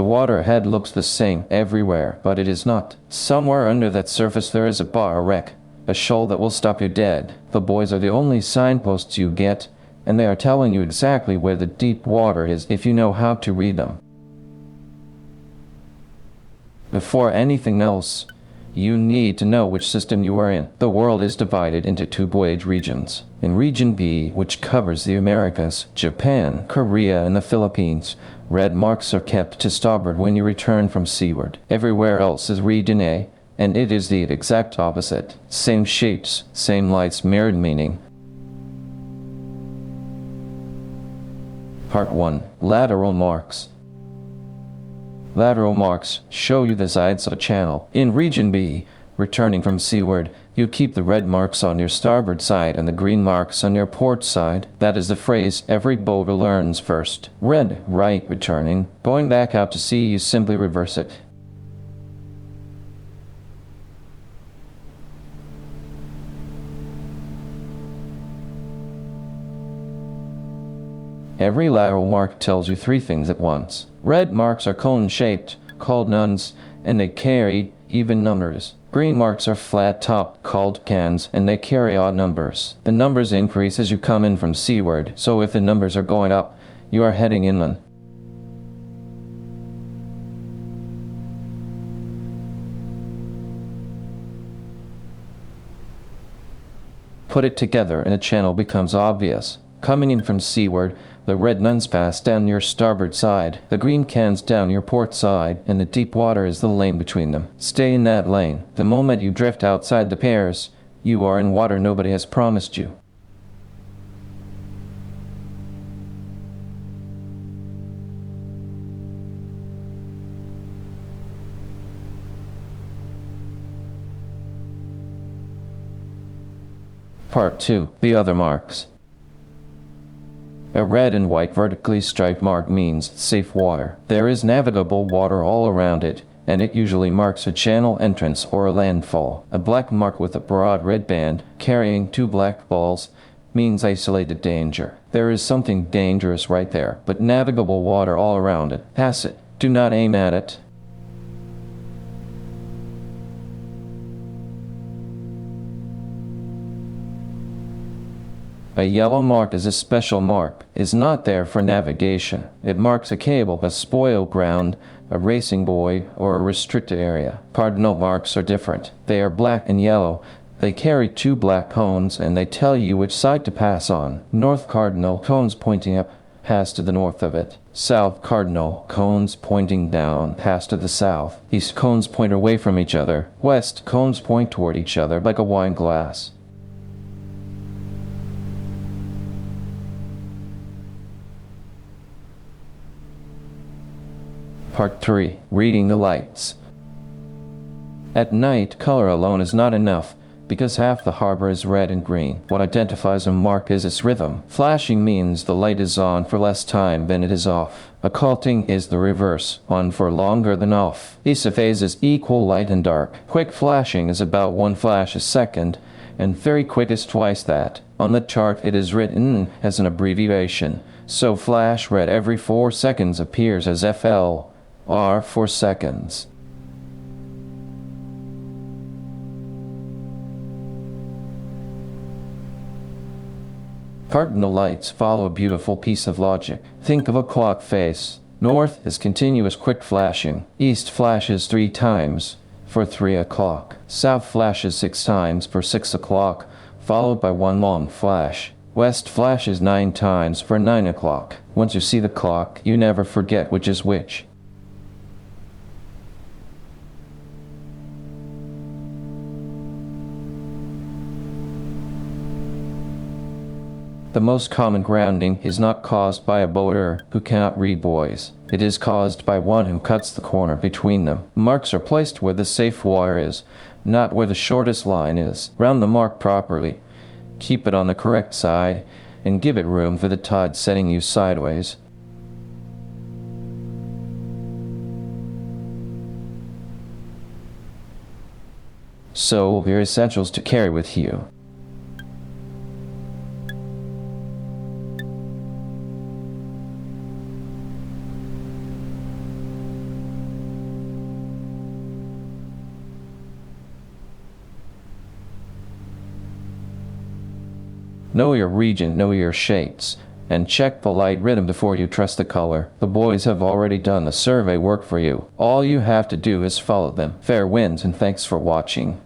The water ahead looks the same everywhere, but it is not. Somewhere under that surface there is a bar, a wreck, a shoal that will stop you dead. The buoys are the only signposts you get, and they are telling you exactly where the deep water is if you know how to read them. Before anything else, you need to know which system you are in. The world is divided into two buoyage regions. In Region B, which covers the Americas, Japan, Korea, and the Philippines, red marks are kept to starboard when you return from seaward. Everywhere else is Region A, and it is the exact opposite. Same shapes, same lights, mirrored meaning. Part 1. Lateral marks. Lateral marks show you the sides of a channel. In Region B, returning from seaward, you keep the red marks on your starboard side and the green marks on your port side. That is the phrase every boater learns first. Red, right, returning. Going back out to sea, you simply reverse it. Every lateral mark tells you three things at once. Red marks are cone-shaped, called nuns, and they carry even numbers. Green marks are flat-topped, called cans, and they carry odd numbers. The numbers increase as you come in from seaward, so if the numbers are going up, you are heading inland. Put it together and a channel becomes obvious. Coming in from seaward, the red nuns pass down your starboard side, the green cans down your port side, and the deep water is the lane between them. Stay in that lane. The moment you drift outside the pairs, you are in water nobody has promised you. Part 2. The other marks. A red and white vertically striped mark means safe water. There is navigable water all around it, and it usually marks a channel entrance or a landfall. A black mark with a broad red band, carrying two black balls, means isolated danger. There is something dangerous right there, but navigable water all around it. Pass it. Do not aim at it. A yellow mark is a special mark. It is not there for navigation. It marks a cable, a spoil ground, a racing buoy, or a restricted area. Cardinal marks are different. They are black and yellow. They carry two black cones and they tell you which side to pass on. North cardinal, cones pointing up, pass to the north of it. South cardinal, cones pointing down, pass to the south. East cones point away from each other. West cones point toward each other like a wine glass. Part 3. Reading the lights. At night, color alone is not enough, because half the harbor is red and green. What identifies a mark is its rhythm. Flashing means the light is on for less time than it is off. Occulting is the reverse, on for longer than off. Isophase is equal light and dark. Quick flashing is about 1 flash a second, and very quick is twice that. On the chart it is written as an abbreviation, so flash red every 4 seconds appears as FL. R for seconds. Cardinal lights follow a beautiful piece of logic. Think of a clock face. North is continuous quick flashing. East flashes 3 times for 3 o'clock. South flashes 6 times for 6 o'clock, followed by 1 long flash. West flashes 9 times for 9 o'clock. Once you see the clock, you never forget which is which. The most common grounding is not caused by a boater who cannot read buoys. It is caused by one who cuts the corner between them. Marks are placed where the safe water is, not where the shortest line is. Round the mark properly. Keep it on the correct side, and give it room for the tide setting you sideways. So, your essentials to carry with you. Know your region, know your shades, and check the light rhythm before you trust the color. The boys have already done the survey work for you. All you have to do is follow them. Fair winds, and thanks for watching.